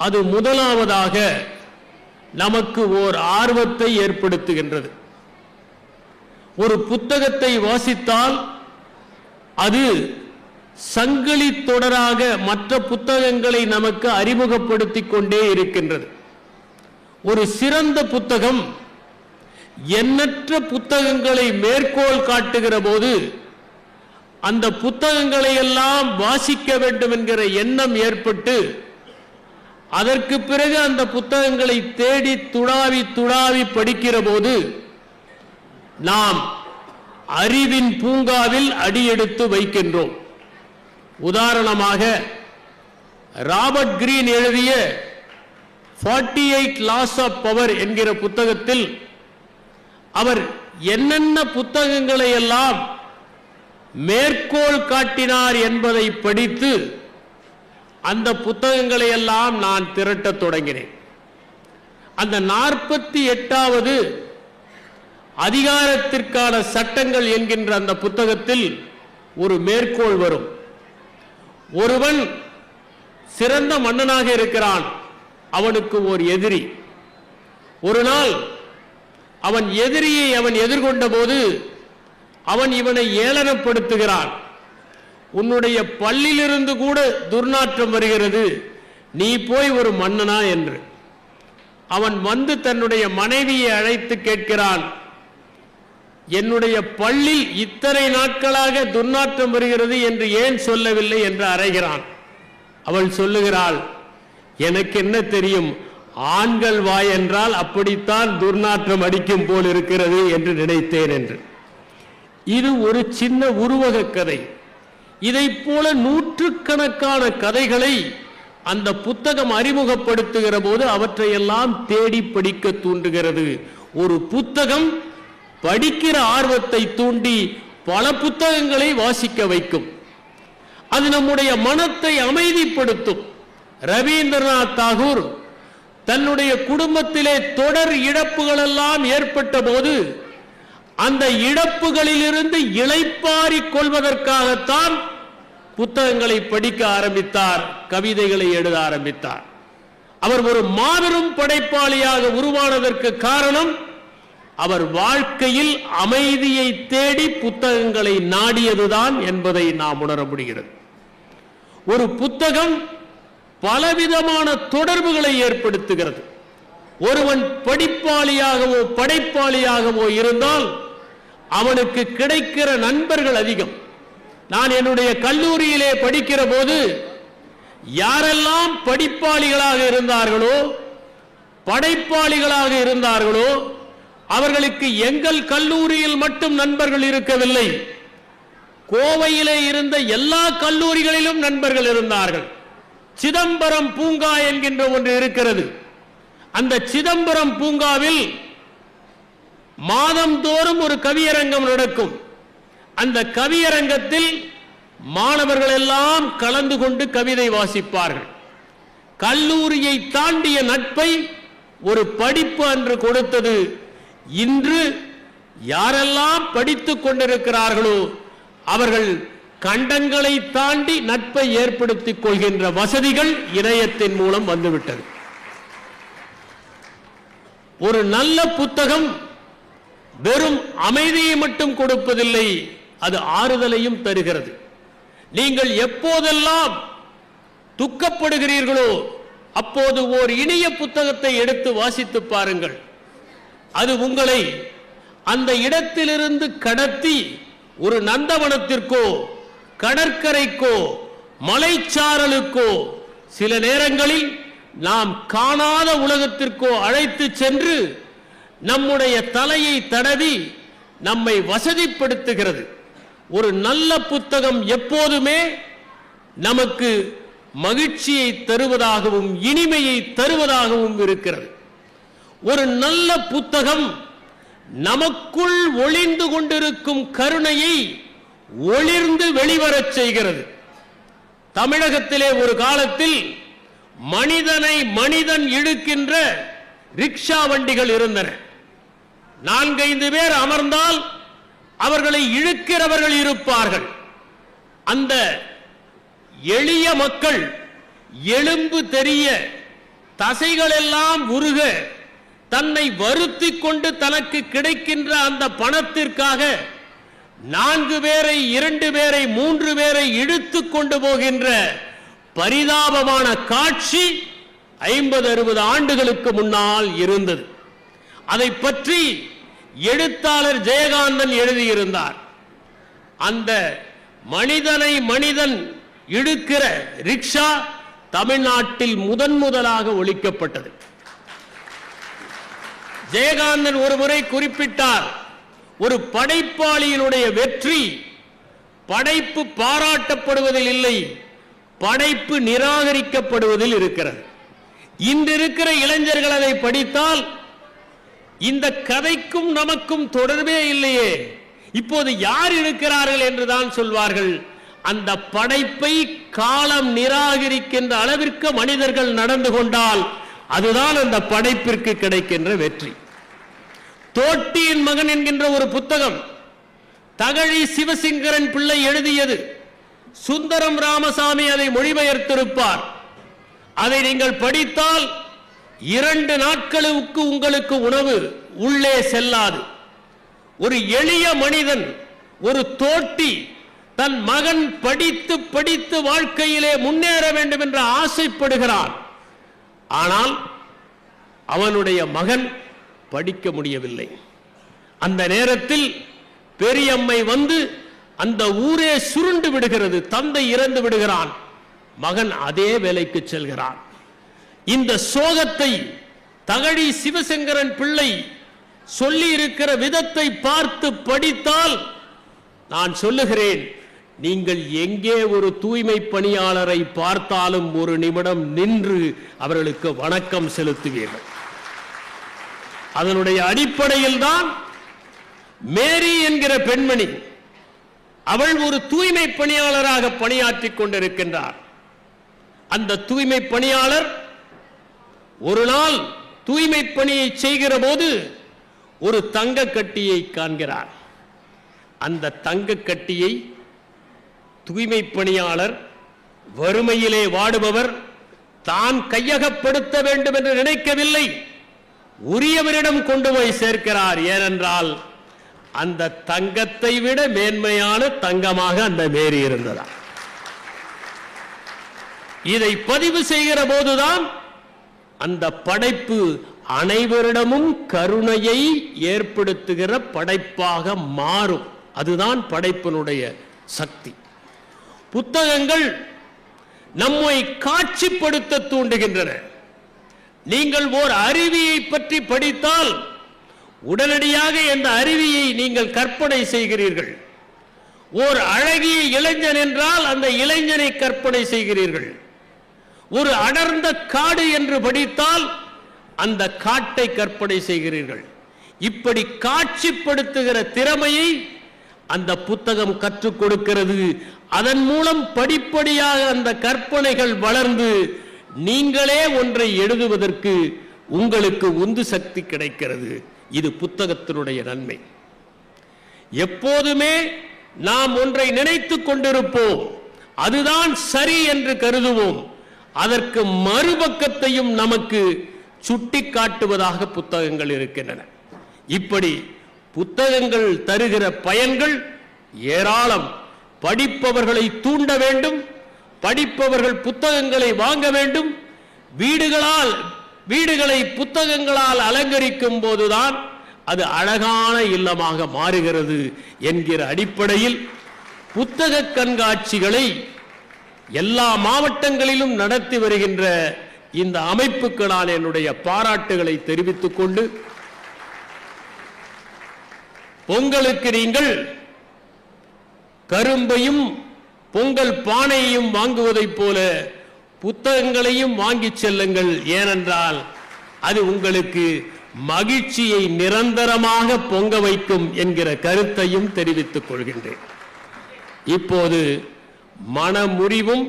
அது முதலாவதாக நமக்கு ஓர் ஆர்வத்தை ஏற்படுத்துகின்றது. ஒரு புத்தகத்தை வாசித்தால் அது சங்கிலி தொடராக மற்ற புத்தகங்களை நமக்கு அறிமுகப்படுத்திக் கொண்டே இருக்கின்றது. ஒரு சிறந்த புத்தகம் எண்ணற்ற புத்தகங்களை மேற்கோள் காட்டுகிற போது அந்த புத்தகங்களை எல்லாம் வாசிக்க வேண்டும் என்கிற எண்ணம் ஏற்பட்டு அதற்கு பிறகு அந்த புத்தகங்களை தேடி துடாவி துடாவி படிக்கிற போது நாம் அறிவின் பூங்காவில் அடியெடுத்து வைக்கின்றோம். உதாரணமாக ராபர்ட் கிரீன் எழுதிய 48 லாஸ் ஆஃப் பவர் என்கிற புத்தகத்தில் அவர் என்னென்ன புத்தகங்களை எல்லாம் மேற்கோள் காட்டினார் என்பதை படித்து அந்த புத்தகங்களை எல்லாம் நான் திரட்டத் தொடங்கினேன். அந்த 48வது அதிகாரத்திற்கான சட்டங்கள் என்கின்ற அந்த புத்தகத்தில் ஒரு மேற்கோள் வரும். ஒருவன் சிறந்த மன்னனாக இருக்கிறான், அவனுக்கு ஒரு எதிரி. ஒரு நாள் அவன் எதிரியை அவன் எதிர்கொண்ட போது அவன் இவனை ஏளனப்படுத்துகிறான். உன்னுடைய பல்லிலிருந்து கூட துர்நாற்றம் வருகிறது, நீ போய் ஒரு மன்னனா என்று. அவன் வந்து தன்னுடைய மனைவியை அழைத்து கேட்கிறான், என்னுடைய பல்லில் இத்தனை நாட்களாக துர்நாற்றம் வருகிறது என்று ஏன் சொல்லவில்லை என்று அறைகிறான். அவள் சொல்லுகிறாள், எனக்கு என்ன தெரியும், ஆண்கள் வாய் என்றால் அப்படித்தான் துர்நாற்றம் அடிக்கும் போல் இருக்கிறது என்று நினைத்தேன் என்று. இது ஒரு சின்ன உருவக கதை. இதைப் போல நூற்றுக்கணக்கான கதைகளை அந்த புத்தகம் அறிமுகப்படுத்துகிற போது அவற்றையெல்லாம் தேடி படிக்க தூண்டுகிறது. ஒரு புத்தகம் படிக்கிற ஆர்வத்தை தூண்டி பல புத்தகங்களை வாசிக்க வைக்கும். அது நம்முடைய மனத்தை அமைதிப்படுத்தும். ரவீந்திரநாத் தாகூர் தன்னுடைய குடும்பத்திலே தொடர் இழப்புகள் எல்லாம் ஏற்பட்ட போது அந்த இழப்புகளிலிருந்து இளைப்பாறிக் கொள்வதற்காகத்தான் புத்தகங்களை படிக்க ஆரம்பித்தார், கவிதைகளை எழுத ஆரம்பித்தார். அவர் ஒரு மாபெரும் படைப்பாளியாக உருவானதற்கு காரணம் அவர் வாழ்க்கையில் அமைதியை தேடி புத்தகங்களை நாடியதுதான் என்பதை நாம் உணர முடிகிறது. ஒரு புத்தகம் பலவிதமான தொடர்புகளை ஏற்படுத்துகிறது. ஒருவன் படிப்பாளியாகவோ படைப்பாளியாகவோ இருந்தால் அவனுக்கு கிடைக்கிற நண்பர்கள் அதிகம். நான் என்னுடைய கல்லூரியிலே படிக்கிற போது யாரெல்லாம் படிப்பாளிகளாக இருந்தார்களோ படைப்பாளிகளாக இருந்தார்களோ அவர்களுக்கு எங்கள் கல்லூரியில் மட்டும் நண்பர்கள் இருக்கவில்லை, கோவையிலே இருந்த எல்லா கல்லூரிகளிலும் நண்பர்கள் இருந்தார்கள். சிதம்பரம் பூங்கா என்கின்ற ஒன்று இருக்கிறது. அந்த சிதம்பரம் பூங்காவில் மாதந்தோறும் ஒரு கவியரங்கம் நடக்கும். அந்த கவியரங்கத்தில் மாணவர்கள் எல்லாம் கலந்து கொண்டு கவிதை வாசிப்பார்கள். கல்லூரியை தாண்டிய நட்பை ஒரு படிப்பு அன்று கொடுத்தது. இன்று யாரெல்லாம் படித்துக் கொண்டிருக்கிறார்களோ அவர்கள் கண்டங்களை தாண்டி நட்பை ஏற்படுத்திக் கொள்கின்ற வசதிகள் இணையத்தின் மூலம் வந்துவிட்டது. ஒரு நல்ல புத்தகம் வெறும் அமைதியை மட்டும் கொடுப்பதில்லை, அது ஆறுதலையும் தருகிறது. நீங்கள் எப்போதெல்லாம் துக்கப்படுகிறீர்களோ அப்போது ஓர் இனிய புத்தகத்தை எடுத்து வாசித்து பாருங்கள். அது உங்களை அந்த இடத்திலிருந்து கடத்தி ஒரு நந்தவனத்திற்கோ கடற்கரைக்கோ மலைச்சாரலுக்கோ சில நேரங்களில் நாம் காணாத உலகத்திற்கோ அழைத்து சென்று நம்முடைய தலையை தடவி நம்மை வசதிப்படுத்துகிறது. ஒரு நல்ல புத்தகம் எப்போதுமே நமக்கு மகிழ்ச்சியை தருவதாகவும் இனிமையை தருவதாகவும் இருக்கிறது. ஒரு நல்ல புத்தகம் நமக்குள் ஒளிந்து கொண்டிருக்கும் கருணையை ஒளிர்ந்து வெளிவரச் செய்கிறது. தமிழகத்திலே ஒரு காலத்தில் மனிதனை மனிதன் இழுக்கின்ற ரிக்ஷா வண்டிகள் இருந்தன. 4-5 பேர் அமர்ந்தால் அவர்களை இழுக்கிறவர்கள் இருப்பார்கள். அந்த எளிய மக்கள் எலும்பு தெரிய தசைகள் எல்லாம் உருக தன்னை வருத்தி கொண்டு தனக்கு கிடைக்கின்ற அந்த பணத்திற்காக 4 பேரை 2 பேரை 3 பேரை இழுத்து கொண்டு போகின்ற பரிதாபமான காட்சி 50-60 ஆண்டுகளுக்கு முன்னால் இருந்தது. அதை பற்றி எழுத்தாளர் ஜெயகாந்தன் எழுதியிருந்தார். அந்த மனிதனை மனிதன் இழுக்கிற ரிக்ஷா தமிழ்நாட்டில் முதலாக ஒழிக்கப்பட்டது. ஜெயகாந்தன் ஒரு முறை குறிப்பிட்டார், ஒரு படைப்பாளியினுடைய வெற்றி படைப்பு பாராட்டப்படுவதில் இல்லை, படைப்பு நிராகரிக்கப்படுவதில் இருக்கிறது. இன்று இருக்கிற இளைஞர்கள் அதை படித்தால் இந்த கதைக்கும் நமக்கும் தொடர்பே இல்லையே, இப்போது யார் இருக்கிறார்கள் என்றுதான் சொல்வார்கள். அந்த படைப்பை காலம் நிராகரிக்கின்ற அளவிற்கு மனிதர்கள் நடந்து கொண்டால் அதுதான் அந்த படைப்பிற்கு கிடைக்கின்ற வெற்றி. தோட்டியின் மகன் என்கின்ற ஒரு புத்தகம் தகழி சிவசங்கரன் பிள்ளை எழுதியது. சுந்தரம் ராமசாமி அதை மொழிபெயர்த்திருப்பார். அதை நீங்கள் படித்தால் 2 நாட்களுக்கு உங்களுக்கு உணவு உள்ளே செல்லாது. ஒரு எளிய மனிதன், ஒரு தோட்டி தன் மகன் படித்து படித்து வாழ்க்கையிலே முன்னேற வேண்டும் என்று ஆசைப்படுகிறான். ஆனால் அவனுடைய மகன் படிக்க முடியவில்லை. அந்த நேரத்தில் பெரியம்மை வந்து அந்த ஊரே சுருண்டு விடுகிறது. தந்தை இறந்து விடுகிறான், மகன் அதே வேலைக்கு செல்கிறான். இந்த சோகத்தை தகழி சிவசங்கரன் பிள்ளை சொல்லி இருக்கிற விதத்தை பார்த்து படித்தால் நான் சொல்லுகிறேன், நீங்கள் எங்கே ஒரு தூய்மை பணியாளரை பார்த்தாலும் ஒரு நிமிடம் நின்று அவர்களுக்கு வணக்கம் செலுத்துவீர்கள். அதனுடைய அடிப்படையில் தான் மேரி என்கிற பெண்மணி, அவள் ஒரு தூய்மை பணியாளராக பணியாற்றிக் கொண்டிருக்கின்றார். அந்த தூய்மை பணியாளர் ஒரு நாள் தூய்மை பணியை செய்கிற போது ஒரு தங்க கட்டியை காண்கிறார். அந்த தங்க கட்டியை தூய்மை பணியாளர், வறுமையிலே வாடுபவர், தான் கையகப்படுத்த வேண்டும் என்று நினைக்கவில்லை, உரியவரிடம் கொண்டு போய் சேர்க்கிறார். ஏனென்றால் அந்த தங்கத்தை விட மேன்மையான தங்கமாக அந்த மேரி இருந்ததா. இதை பதிவு செய்கிற போதுதான் அந்த படைப்பு அனைவரிடமும் கருணையை ஏற்படுத்துகிற படைப்பாக மாறும். அதுதான் படைப்பினுடைய சக்தி. புத்தகங்கள் நம்மை காட்சிப்படுத்த தூண்டுகின்றன. நீங்கள் ஓர் அருவியை பற்றி படித்தால் உடனடியாக இந்த அருவியை நீங்கள் கற்பனை செய்கிறீர்கள். ஓர் அழகிய இளைஞன் என்றால் அந்த இளைஞனை கற்பனை செய்கிறீர்கள். ஒரு அடர்ந்த காடு என்று படித்தால் அந்த காட்டை கற்பனை செய்கிறீர்கள். இப்படி காட்சிப்படுத்துகிற திறமையை அந்த புத்தகம் கற்றுக் கொடுக்கிறது. அதன் மூலம் படிப்படியாக அந்த கற்பனைகள் வளர்ந்து நீங்களே ஒன்றை எழுதுவதற்கு உங்களுக்கு உந்து சக்தி கிடைக்கிறது. இது புத்தகத்தினுடைய நன்மை. எப்போதுமே நாம் ஒன்றை நினைத்துக் கொண்டிருப்போம், அதுதான் சரி என்று கருதுவோம். அதற்கு மறுபக்கத்தையும் நமக்கு சுட்டி காட்டுவதாக புத்தகங்கள் இருக்கின்றன. இப்படி புத்தகங்கள் தருகிற பயன்கள் ஏராளம். படிப்பவர்களை தூண்ட வேண்டும், படிப்பவர்கள் புத்தகங்களை வாங்க வேண்டும். வீடுகளை புத்தகங்களால் அலங்கரிக்கும் போதுதான் அது அழகான இல்லமாக மாறுகிறது என்கிற அடிப்படையில் புத்தக கண்காட்சிகளை எல்லா மாவட்டங்களிலும் நடத்தி வருகின்ற இந்த அமைப்புக்கு நான் என்னுடைய பாராட்டுகளை தெரிவித்துக் கொண்டு, பொங்கலுக்கு நீங்கள் கரும்பையும் பொங்கல் பானையையும் வாங்குவதைப் போல புத்தகங்களையும் வாங்கி செல்லுங்கள். ஏனென்றால் அது உங்களுக்கு மகிழ்ச்சியை நிரந்தரமாக பொங்க வைக்கும் என்கிற கருத்தையும் தெரிவித்துக் கொள்கின்றேன். இப்போது மனமுறிவும்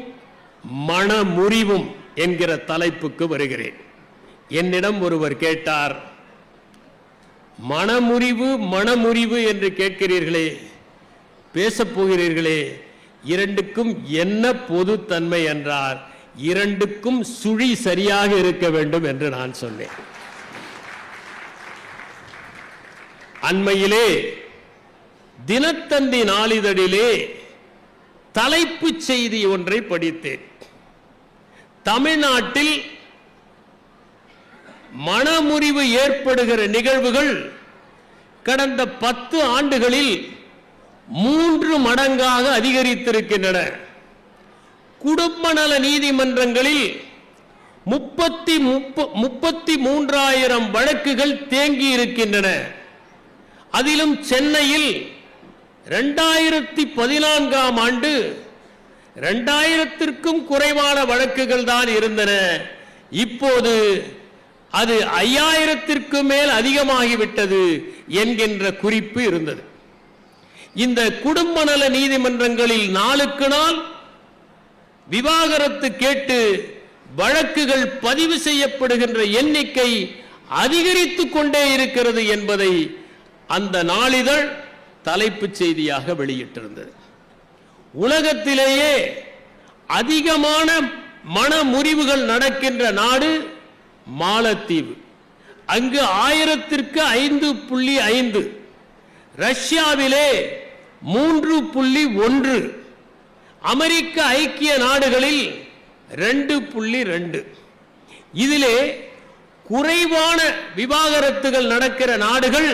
என்கிற தலைப்புக்கு வருகிறேன். என்னிடம் ஒருவர் கேட்டார், மனமுறிவு என்று கேட்கிறீர்களே, பேசப் போகிறீர்களே, இரண்டுக்கும் என்ன பொதுத்தன்மை என்றார். இரண்டுக்கும் சுழி சரியாக இருக்க வேண்டும் என்று நான் சொன்னேன். அண்மையிலே தினத்தந்தி நாளிதழிலே தலைப்புச் செய்தி ஒன்றை படித்தேன். தமிழ்நாட்டில் மனமுறிவு ஏற்படுகிற நிகழ்வுகள் கடந்த 10 ஆண்டுகளில் 3 மடங்காக அதிகரித்திருக்கின்றன. குடும்ப நல நீதிமன்றங்களில் 33,000 வழக்குகள் தேங்கி இருக்கின்றன. அதிலும் சென்னையில் 2014ஆம் ஆண்டு 2000க்கும் குறைவான வழக்குகள் தான் இருந்தன. இப்போது அது 5000ற்கு மேல் அதிகமாகிவிட்டது என்கின்ற குறிப்பு இருந்தது. இந்த குடும்ப நல நீதிமன்றங்களில் நாளுக்கு நாள் விவாகரத்து கேட்டு வழக்குகள் பதிவு செய்யப்படுகின்ற எண்ணிக்கை அதிகரித்துக் கொண்டே இருக்கிறது என்பதை அந்த நாளிதழ் தலைப்புச் செய்தியாக வெளியிட்டிருந்தது. உலகத்திலேயே அதிகமான மனமுறிவுகள் நடக்கின்ற நாடு மாலத்தீவு. அங்கு 1000ற்கு 5.5, ரஷ்யாவிலே 3.1, அமெரிக்க ஐக்கிய நாடுகளில் 2.2. இதிலே குறைவான விவாகரத்துகள் நடக்கிற நாடுகள்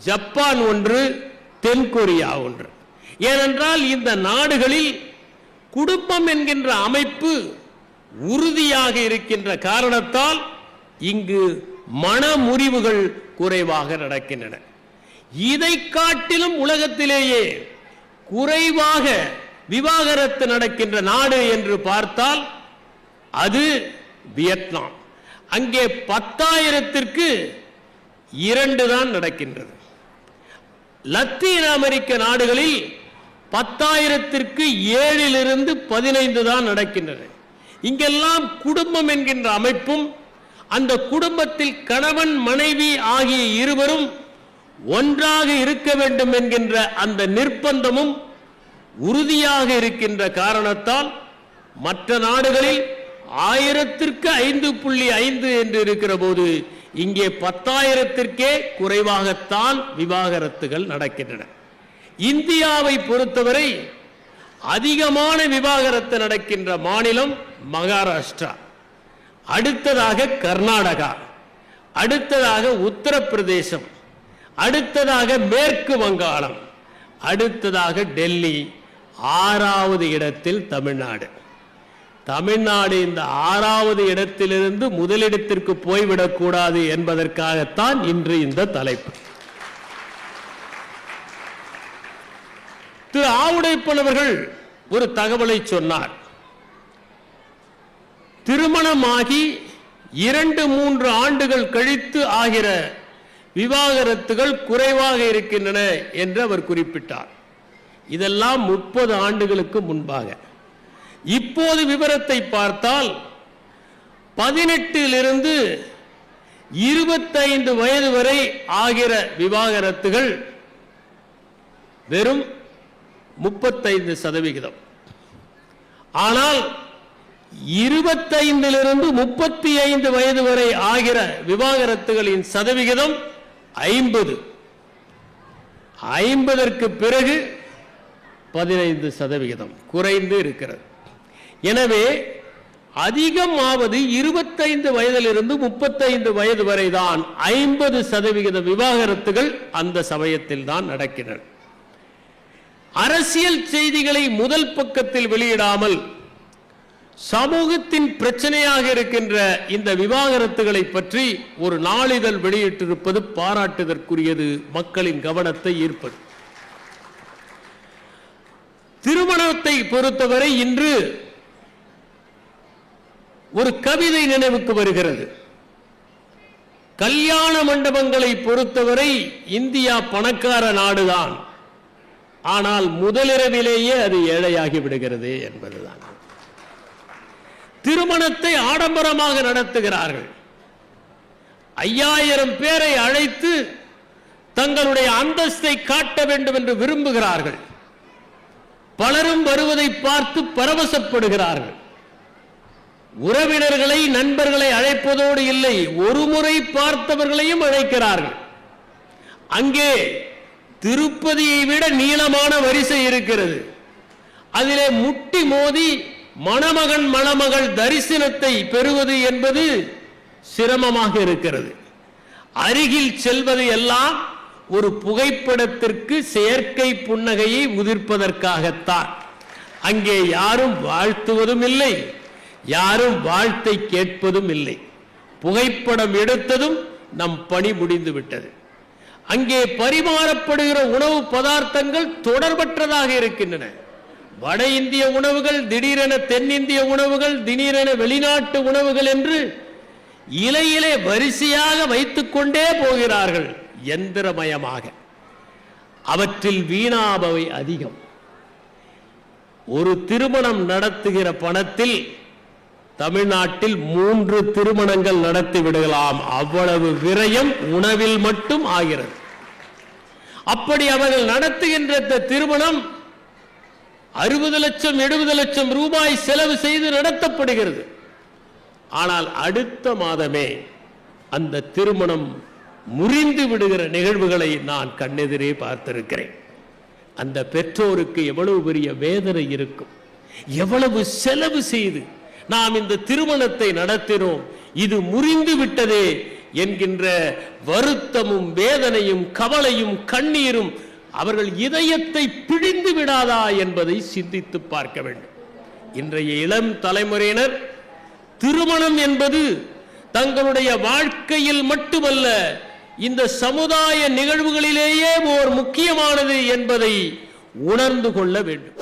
ஜப்பான் 1, தென்கொரியா 1. ஏனென்றால் இந்த நாடுகளில் குடும்பம் என்கின்ற அமைப்பு உறுதியாக இருக்கின்ற காரணத்தால் இங்கு மனமுறிவுகள் குறைவாக நடக்கின்றன. இதை காட்டிலும் உலகத்திலேயே குறைவாக விவாகரத்து நடக்கின்ற நாடு என்று பார்த்தால் அது வியட்நாம். அங்கே 10,000ற்கு 2 தான் நடக்கின்றது. லத்தீன் அமெரிக்க நாடுகளில் 10,000ற்கு 7லிருந்து 15 தான் நடக்கின்றன. இங்கெல்லாம் குடும்பம் என்கின்ற அமைப்பும் அந்த குடும்பத்தில் கணவன் மனைவி ஆகிய இருவரும் ஒன்றாக இருக்க வேண்டும் என்கின்ற அந்த நிர்பந்தமும் உறுதியாக இருக்கின்ற காரணத்தால் மற்ற நாடுகளில் 1000ற்கு 5.5 என்று இருக்கிற போது இங்கே 10,000ற்கே குறைவாகத்தான் விவாகரத்துகள் நடக்கின்றன. இந்தியாவை பொறுத்தவரை அதிகமான விவாகரத்து நடக்கின்ற மாநிலம் மகாராஷ்டிரா, அடுத்ததாக கர்நாடகா, அடுத்ததாக உத்தரப்பிரதேசம், அடுத்ததாக மேற்கு வங்காளம், அடுத்ததாக டெல்லி, 6வது இடத்தில் தமிழ்நாடு. தமிழ்நாடு இந்த 6வது இடத்திலிருந்து முதலிடத்திற்கு போய்விடக்கூடாது என்பதற்காகத்தான் இன்று இந்த தலைப்பு. திரு ஆவுடைப்பன் அவர்கள் ஒரு தகவலை சொன்னார். திருமணமாகி 2-3 ஆண்டுகள் கழித்து ஆகிற விவாகரத்துகள் குறைவாக இருக்கின்றன என்று அவர் குறிப்பிட்டார். இதெல்லாம் 30 ஆண்டுகளுக்கு முன்பாக. இப்போது விவரத்தை பார்த்தால் 18லிருந்து 25 வயது வரை ஆகிற விவாகரத்துகள் வெறும் 35%. ஆனால் 25லிருந்து 35 வயது வரை ஆகிற விவாகரத்துகளின் சதவிகிதம் 50. 50ற்கு பிறகு 15% குறைந்து இருக்கிறது. எனவே அதிகமாவது 25 வயதிலிருந்து 35 வயது வரைதான் 50% விவாகரத்துகள் அந்த சமயத்தில் தான் நடக்கின்றன. அரசியல் செய்திகளை முதல் பக்கத்தில் வெளியிடாமல் சமூகத்தின் பிரச்சனையாக இருக்கின்ற இந்த விவாகரத்துகளை பற்றி ஒரு நாளிதழ் வெளியிட்டிருப்பது பாராட்டுதற்குரியது, மக்களின் கவனத்தை ஈர்ப்பது. திருமணத்தை பொறுத்தவரை இன்று ஒரு கவிதை நினைவுக்கு வருகிறது. கல்யாண மண்டபங்களை பொறுத்தவரை இந்தியா பணக்கார நாடுதான், ஆனால் முதலிரவிலேயே அது ஏழையாகி விடுகிறது என்பதுதான். திருமணத்தை ஆடம்பரமாக நடத்துகிறார்கள். 5000 பேரை அழைத்து தங்களுடைய அந்தஸ்தை காட்ட வேண்டும் என்று விரும்புகிறார்கள். பலரும் வருவதை பார்த்து பரவசப்படுகிறார்கள். உறவினர்களை நண்பர்களை அழைப்பதோடு இல்லை, ஒரு முறை பார்த்தவர்களையும் அழைக்கிறார்கள். அங்கே திருப்பதியை விட நீளமான வரிசை இருக்கிறது. அதிலே முட்டி மோதி மணமகன் மணமகள் தரிசனத்தை பெறுவது என்பது சிரமமாக இருக்கிறது. அருகில் செல்வது எல்லாம் ஒரு புகைப்படத்திற்கு செயற்கை புன்னகையை உதிர்ப்பதற்காகத்தான். அங்கே யாரும் வாழ்த்துவதும் இல்லை, யாரும் வாழ்த்தை கேட்பதும் இல்லை. புகைப்படம் எடுத்ததும் நம் பணி முடிந்து விட்டது. அங்கே பரிமாறப்படுகிற உணவு பதார்த்தங்கள் தொடர்பற்றதாக இருக்கின்றன. வட இந்திய உணவுகள், திடீரென தென்னிந்திய உணவுகள், திடீரென வெளிநாட்டு உணவுகள் என்று இலையிலே வரிசையாக வைத்துக் கொண்டே போகிறார்கள், யந்திரமயமாக. அவற்றில் வீணாபவை அதிகம். ஒரு திருமணம் நடத்துகிற பணத்தில் தமிழ்நாட்டில் 3 திருமணங்கள் நடத்தி விடலாம். அவ்வளவு விரயம் உணவில் மட்டும் ஆகிறது. அப்படி அவர்கள் நடத்துகின்ற திருமணம் 60 லட்சம் 70 லட்சம் ரூபாய் செலவு செய்து நடத்தப்படுகிறது. ஆனால் அடுத்த மாதமே அந்த திருமணம் முறிந்து விடுகிற நிகழ்வுகளை நான் கண்ணெதிரே பார்த்திருக்கிறேன். அந்த பெற்றோருக்கு எவ்வளவு பெரிய வேதனை இருக்கும், எவ்வளவு செலவு செய்து நாம் இந்த திருமணத்தை நடத்தினோம், இது முறிந்து விட்டதே என்கின்ற வருத்தமும் வேதனையும் கவலையும் கண்ணீரும் அவர்கள் இதயத்தை பிழிந்து விடாதா என்பதை சிந்தித்து பார்க்க வேண்டும். இன்றைய இளம் தலைமுறையினர் திருமணம் என்பது தங்களுடைய வாழ்க்கையில் மட்டுமல்ல, இந்த சமுதாய நிகழ்வுகளிலேயே ஓர் முக்கியமானது என்பதை உணர்ந்து கொள்ள வேண்டும்.